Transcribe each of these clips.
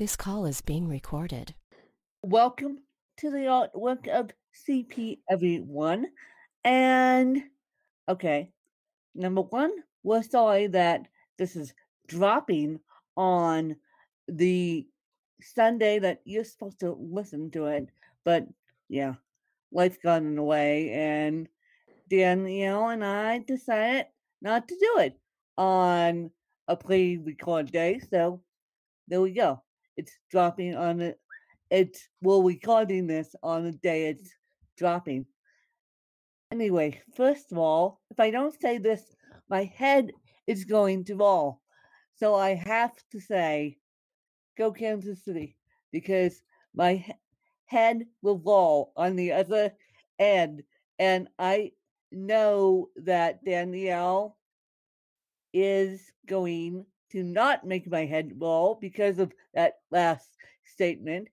This call is being recorded. Welcome to the artwork of CP, everyone. And okay, number one, we're sorry that this is dropping on the Sunday that you're supposed to listen to it. But yeah, life got in the way, and Danielle and I decided not to do it on a pre record day. So there we go. It's dropping on the we're recording this on the day it's dropping. Anyway, first of all, if I don't say this, my head is going to roll. So I have to say, go Kansas City, because my head will roll on the other end. And I know that Danielle is going to not make my head roll because of that last statement,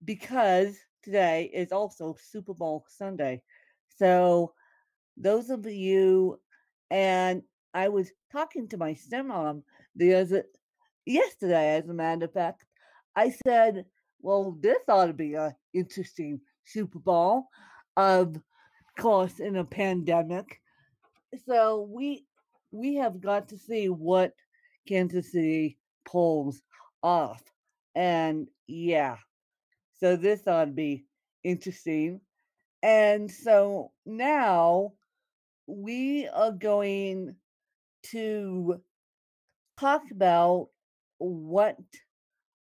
because today is also Super Bowl Sunday. So those of you, and I was talking to my stepmom yesterday, as a matter of fact. I said, well, this ought to be an interesting Super Bowl, of course, in a pandemic. So we have got to see what Kansas City pulls off. And yeah, so this ought to be interesting. And so now we are going to talk about what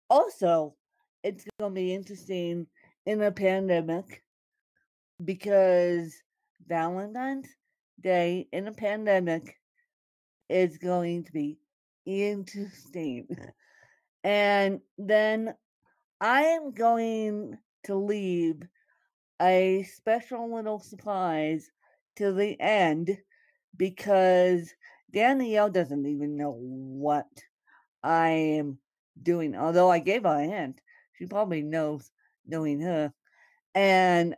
also it's going to be interesting in a pandemic, because Valentine's Day in a pandemic is going to be interesting. And then I am going to leave a special little surprise to the end, because Danielle doesn't even know what I am doing. Although I gave her a hint, she probably knows, knowing her. And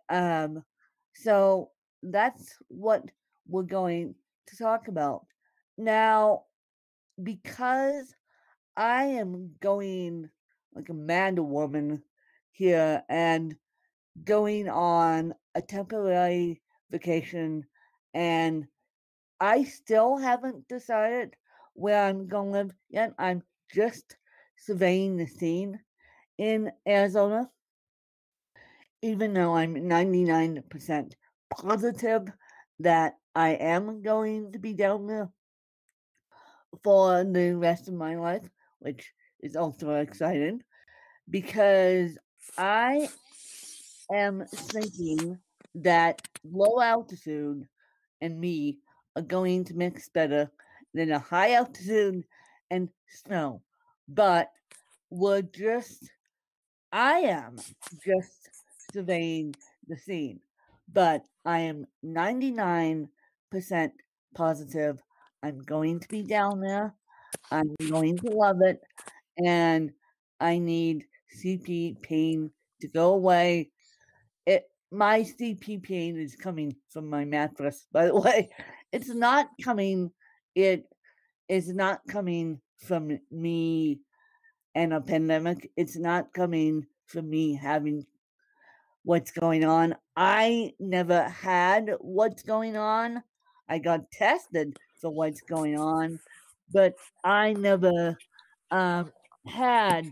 so that's what we're going to talk about. Now, because I am going like a mad woman here and going on a temporary vacation, and I still haven't decided where I'm going to live yet. I'm just surveying the scene in Arizona, even though I'm 99% positive that I am going to be down there for the rest of my life, which is also exciting, because I am thinking that low altitude and me are going to mix better than a high altitude and snow. But I am just surveying the scene. But I am 99% positive I'm going to be down there. I'm going to love it. And I need CP pain to go away. My CP pain is coming from my mattress, by the way. It is not coming from me and a pandemic. It's not coming from me having what's going on. I never had what's going on. I got tested for what's going on, but I never had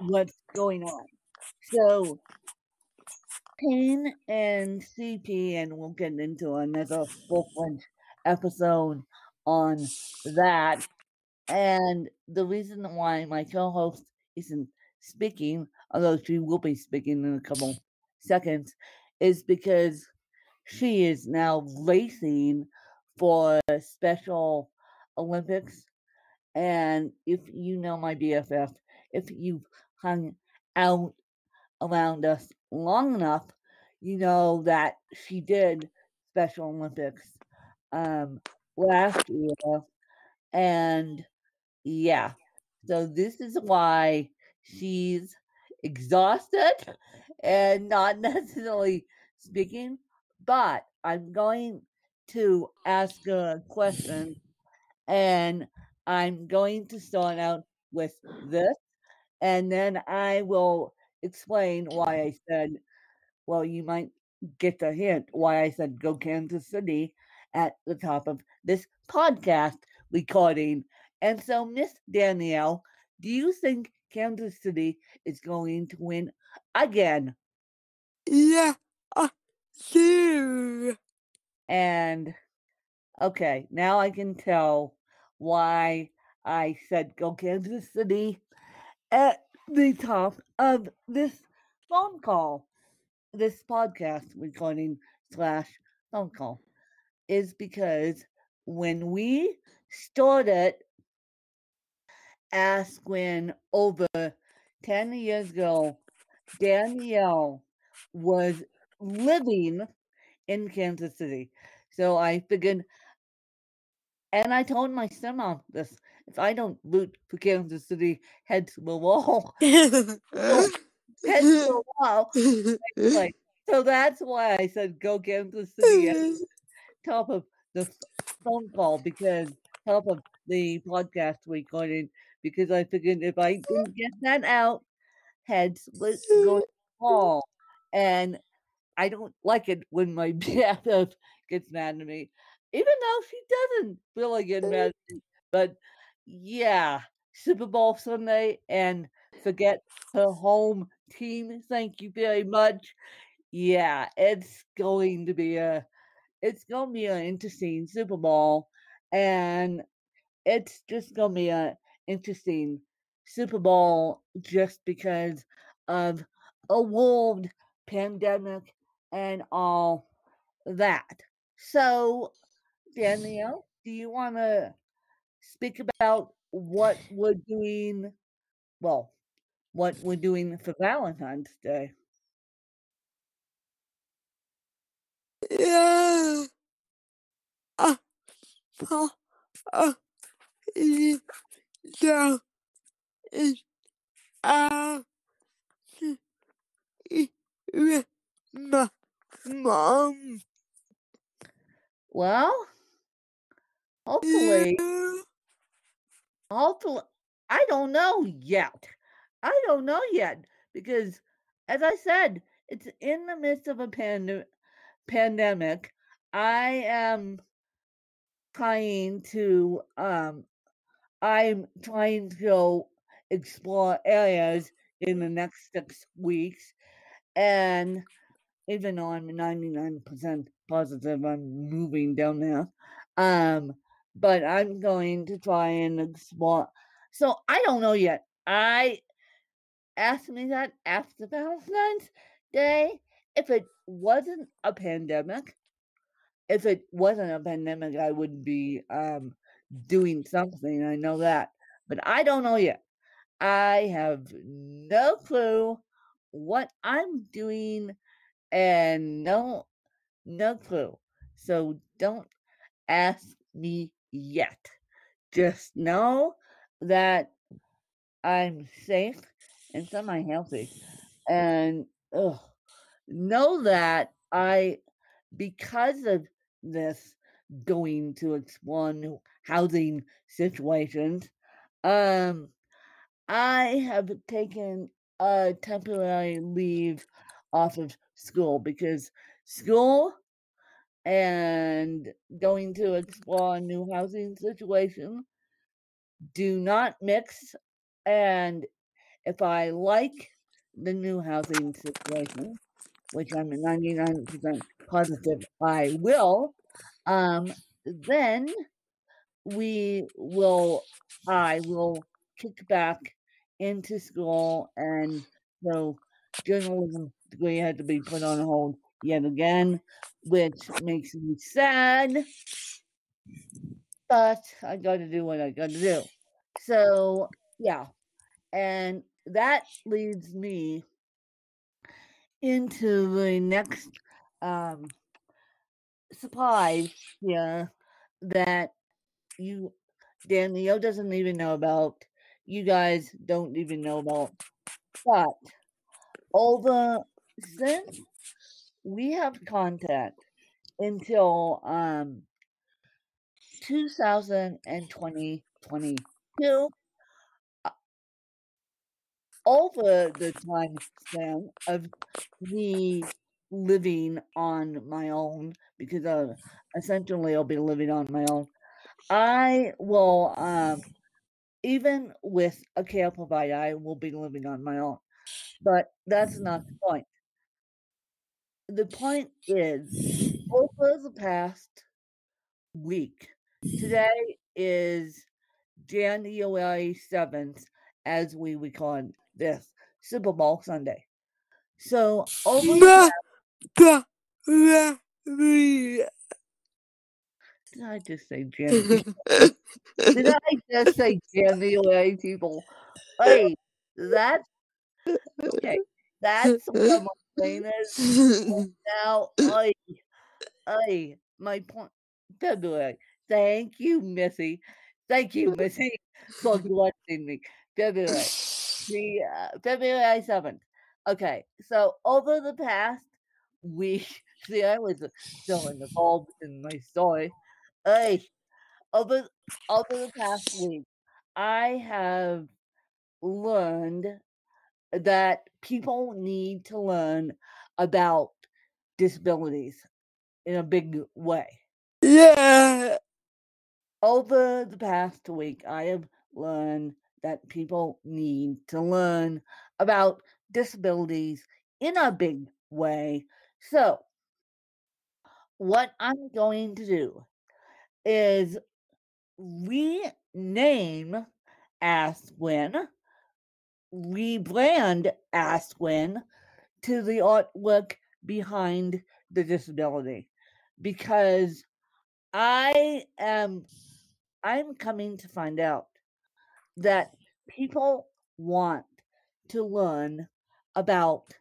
what's going on. So pain and CP, and we'll get into another full-fledged episode on that. And the reason why my co-host isn't speaking, although she will be speaking in a couple seconds, is because she is now racing for Special Olympics. And if you know my BFF, if you've hung out around us long enough, you know that she did Special Olympics last year. And yeah, so this is why she's exhausted and not necessarily speaking, but I'm going to ask her a question, and I'm going to start out with this. and then I will explain why I said, well, you might get the hint why I said go Kansas City at the top of this podcast recording. And so, Miss Danielle, do you think Kansas City is going to win again? Yeah, I do. And okay, now I can tell why I said go Kansas City at the top of this phone call, this podcast recording slash phone call, is because when we started Ask When over 10 years ago, Danielle was living in Kansas City. So I figured, and I told my stepmom this, if I don't root for Kansas City, head to the wall. So, head to the wall. Anyway, so that's why I said go Kansas City at the top of the phone call, because top of the podcast recording, because I figured if I didn't get that out, heads would go to the wall. And I don't like it when my BFF gets mad at me, even though she doesn't really get mad at me. But yeah, Super Bowl Sunday, and forget her home team. Thank you very much. Yeah, it's gonna be an interesting Super Bowl, and it's just gonna be an interesting Super Bowl just because of a world pandemic and all that. So, Danielle, do you want to speak about what we're doing? Well, what we're doing for Valentine's Day? Yeah. Uh, uh, uh, yeah. It's, uh, with my mom. Well, hopefully, Yeah. hopefully, I don't know yet. I don't know yet because, as I said, it's in the midst of a pandemic. I am trying to I'm trying to go explore areas in the next 6 weeks, and even though I'm 99% positive I'm moving down there, um, but I'm going to try and explore. So I don't know yet. I asked me that after Valentine's Day. If it wasn't a pandemic, if it wasn't a pandemic, I would be doing something. I know that, but I don't know yet. I have no clue what I'm doing, and no clue. So don't ask me yet. Just know that I'm safe and semi healthy, and ugh, know that because of this, going to explore new housing situations, um, I have taken a temporary leave off of school because school and going to explore a new housing situation do not mix. And if I like the new housing situation, which I'm 99% positive I will, then I will kick back into school, and so journalism degree had to be put on hold yet again, which makes me sad, but I gotta do what I gotta do. So, yeah, and that leads me into the next um, surprise here that you Danielle doesn't even know about. You guys don't even know about. But over since we have contact until 2022, over the time span of me living on my own, because essentially I'll be living on my own, I will, even with a care provider, I will be living on my own. But that's not the point. The point is, over the past week, today is January 7th, as we record this, Super Bowl Sunday. So, over the past, did I just say January? Did I just say January, people? Hey, that's okay. That's what my brain is now. My point. February. Thank you, Missy. Thank you, Missy, for correcting me. February. February 7th. Okay, so over the past week, see, I was still involved in my story. Hey, over the past week, I have learned that people need to learn about disabilities in a big way. Yeah. Over the past week, I have learned that people need to learn about disabilities in a big way. So, what I'm going to do is rename Ask When, rebrand Ask When to the artwork behind the disability, because I'm coming to find out that people want to learn about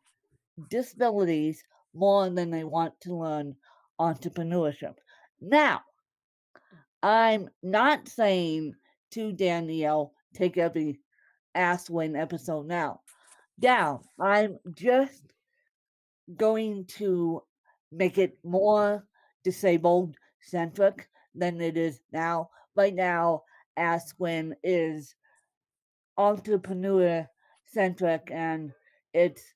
disabilities more than they want to learn entrepreneurship. Now, I'm not saying to Danielle, take every Ask When episode now down. I'm just going to make it more disabled centric than it is now. Right now, Ask When is entrepreneur centric, and it's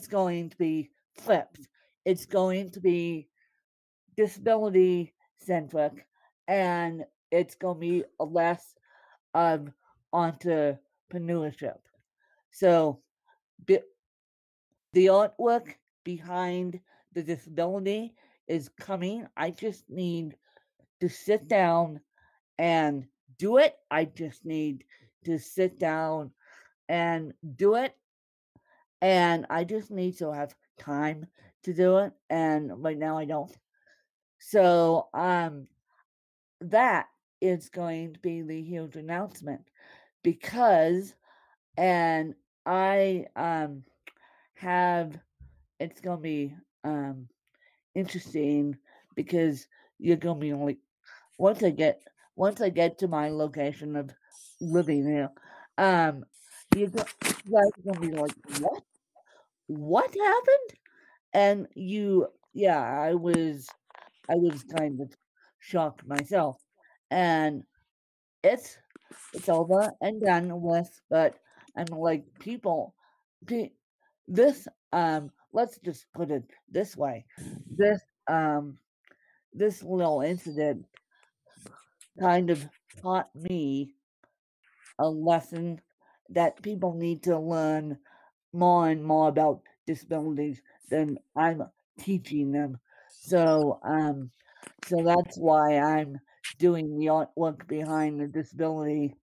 going to be flipped. It's going to be disability centric, and it's going to be a less of entrepreneurship. So the artwork behind the disability is coming. I just need to sit down and do it. I just need to sit down and do it. And I just need to have time to do it. And right now I don't. So that is going to be the huge announcement, because and I have it's gonna be interesting, because you're gonna be like, once I get to my location of living here, you guys are gonna be like, what happened? And I was kind of shocked myself, and it's over and done with. But I'm like, people, this let's just put it this way, this um this little incident kind of taught me a lesson that people need to learn more and more about disabilities than I'm teaching them. So that's why I'm doing the artwork behind the disability,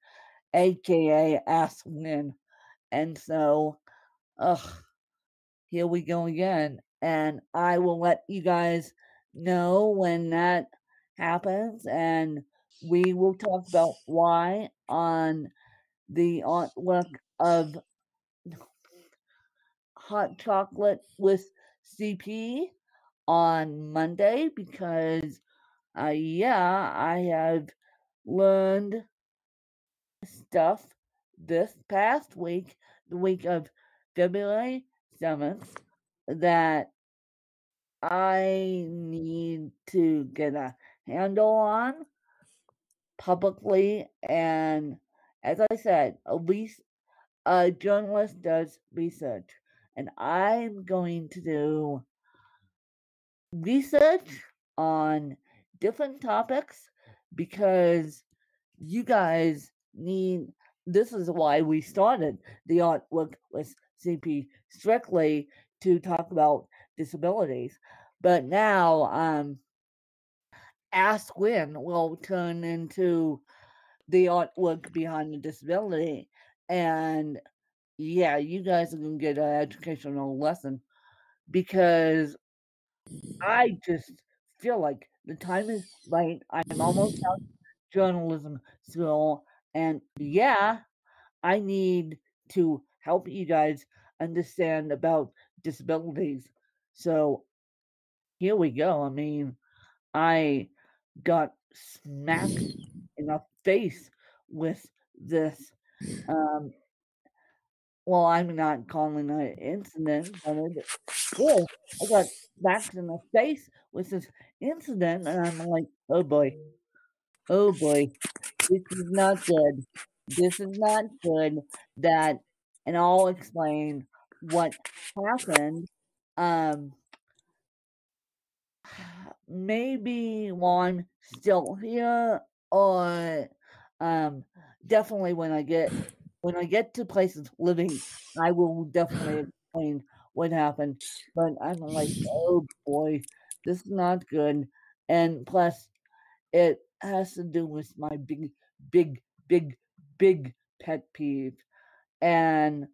aka Ask When. And so here we go again. And I will let you guys know when that happens, and we will talk about why on the artwork of Hot Chocolate with CP on Monday, because I have learned stuff this past week, the week of February 7th, that I need to get a handle on publicly. And as I said, at least a journalist does research, and I'm going to do research on different topics because you guys need. This is why we started the artwork with CP strictly to talk about disabilities. But now, Ask Win will turn into the artwork behind the disability. And yeah, you guys are going to get an educational lesson because I just feel like the time is right. I'm almost out of journalism school. And yeah, I need to help you guys understand about disabilities. So here we go. I mean, I got smacked in the face with this. Um, well, I'm not calling it an incident, but it is. I got smacked in the face with this incident, and I'm like, oh boy, this is not good. This is not good. That, and I'll explain what happened. Um, maybe while I'm still here, or um, definitely when I get to places living, I will definitely explain what happened. But I'm like, oh boy, this is not good. And plus, it has to do with my big, big, big pet peeve. And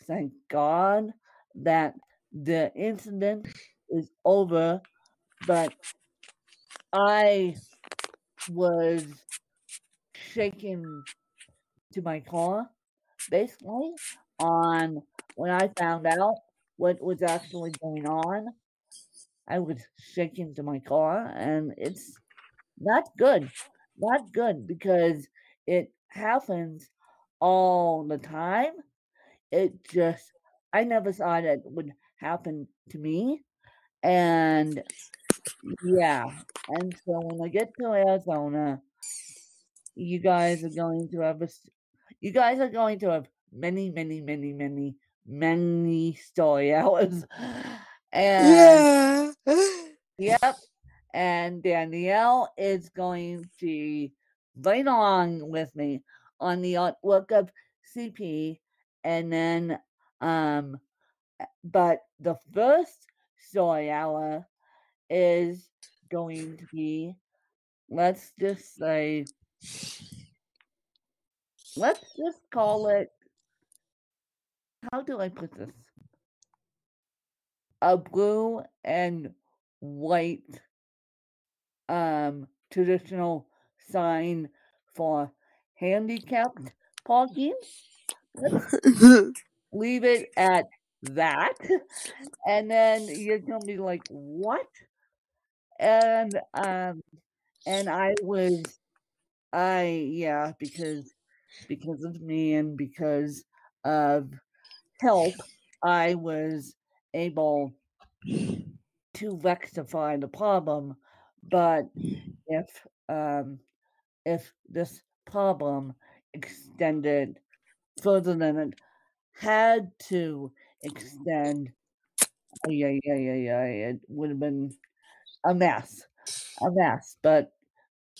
thank God that the incident is over, but I was shaken to my core, basically, on when I found out what was actually going on. I was shaken to my core, and it's not good. Not good because it happens all the time. It just, I never thought it would happen to me. And yeah, and so when I get to Arizona, you guys are going to have you guys are going to have many, many, many, many, many story hours. And Yeah. yep, and Danielle is going to be right along with me on the artwork of CP, and then but the first story hour is going to be, let's just say, let's just call it, how do I put this? A blue and white traditional sign for handicapped parking. Let's leave it at that. And then you're gonna be like, what? And I yeah, because of me and because of help, I was able to rectify the problem. But if um, if this problem extended further than it had to extend, yeah, yeah, yeah, yeah, it would have been a mess, a mess. But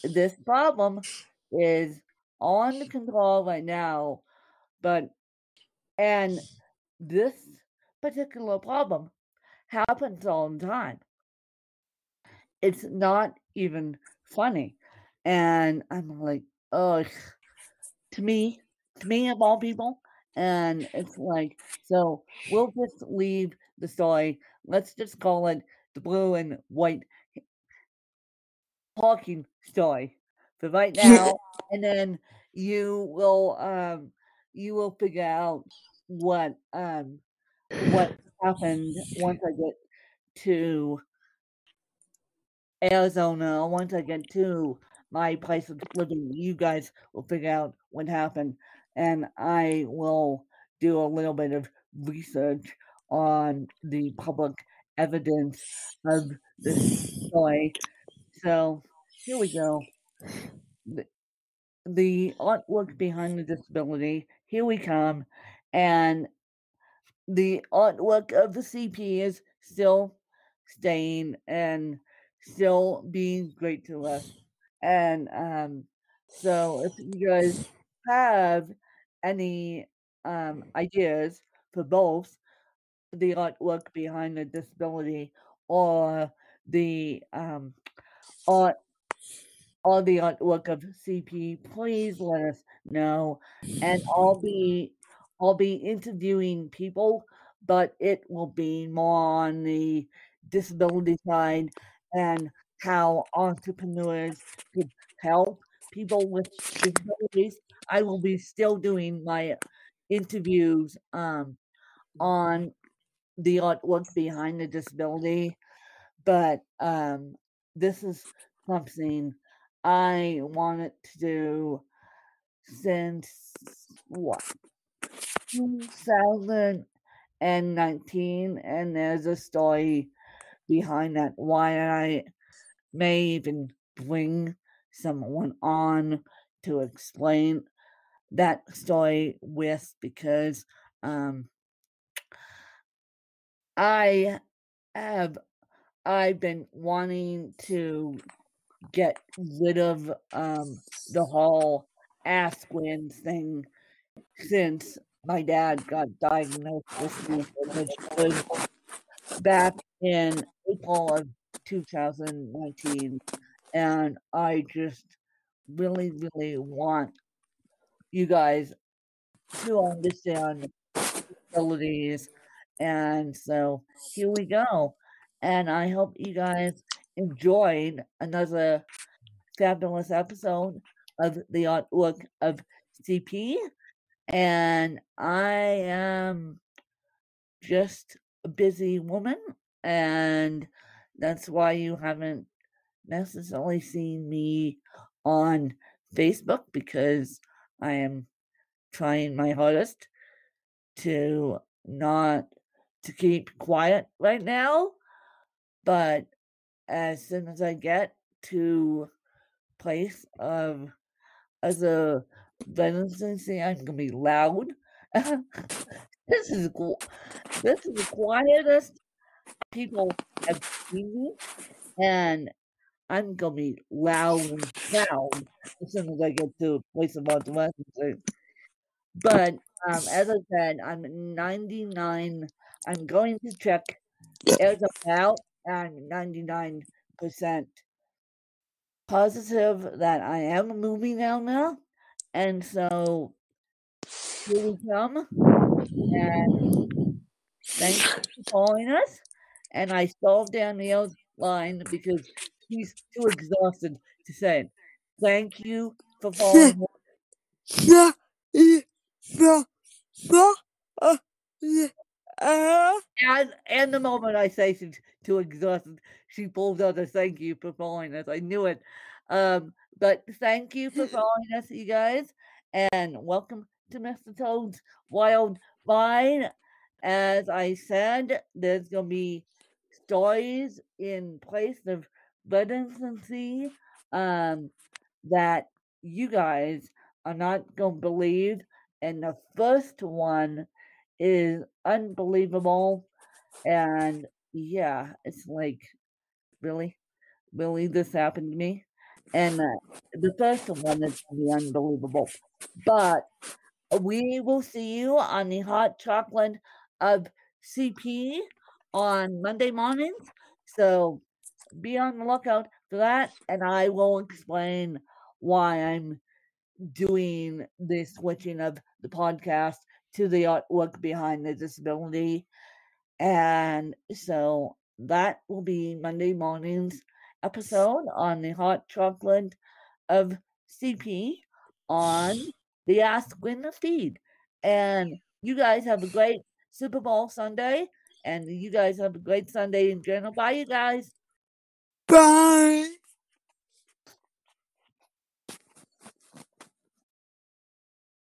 this problem is on control right now. But and this particular problem happens all the time. It's not even funny. And I'm like, oh, to me of all people. And it's like, so we'll just leave the story. Let's just call it the blue and white talking story for right now. And then you will you will figure out what happened once I get to Arizona. Once I get to my place of living, you guys will figure out what happened, and I will do a little bit of research on the public evidence of this story. So here we go. The, the artwork behind the disability. Here we come. and the artwork of the CP is still staying and still being great to us. And so if you guys have any ideas for both the artwork behind the disability or the art or the artwork of CP, please let us know. And I'll be interviewing people, but it will be more on the disability side and how entrepreneurs could help people with disabilities. I will be still doing my interviews on the artwork behind the disability, but this is something I wanted to do since what 2019, and there's a story behind that why I may even bring someone on to explain that story with, because I have I've been wanting to get rid of the whole ass twins thing since my dad got diagnosed with cancer, which was back in April of 2019. And I just really, really want you guys to understand disabilities. And so here we go. And I hope you guys enjoyed another fabulous episode of the artwork of CP. And I am just a busy woman, and that's why you haven't necessarily seen me on Facebook, because I am trying my hardest to not to keep quiet right now. But as soon as I get to place of as a residency, I'm gonna be loud. this is the quietest people have seen me, and I'm gonna be loud and proud as soon as I get to a place of residency. But as I said, I'm 99. I'm going to check as about. I'm 99% positive that I am moving down now, and so here we come. And thank you for calling us. And I solved Danielle's line because he's too exhausted to say it. Thank you for following us. Yeah, yeah, yeah, And the moment I say she's too exhausted, she pulls out a thank you for following us. I knew it. But thank you for following us, you guys, and welcome to Mr. Toad's Wild Vine. As I said, there's gonna be stories in place of redundancy that you guys are not gonna believe, and the first one is unbelievable. And yeah, it's like, really? Really, this happened to me? And the first one is gonna be unbelievable. But we will see you on the hot chocolate of CP on Monday mornings. So be on the lookout for that, and I will explain why I'm doing the switching of the podcast to the artwork behind the disability. And so that will be Monday morning's episode on the hot chocolate of CP on the Ask Win the Feed. And you guys have a great Super Bowl Sunday, and you guys have a great Sunday in general. Bye, you guys. bye.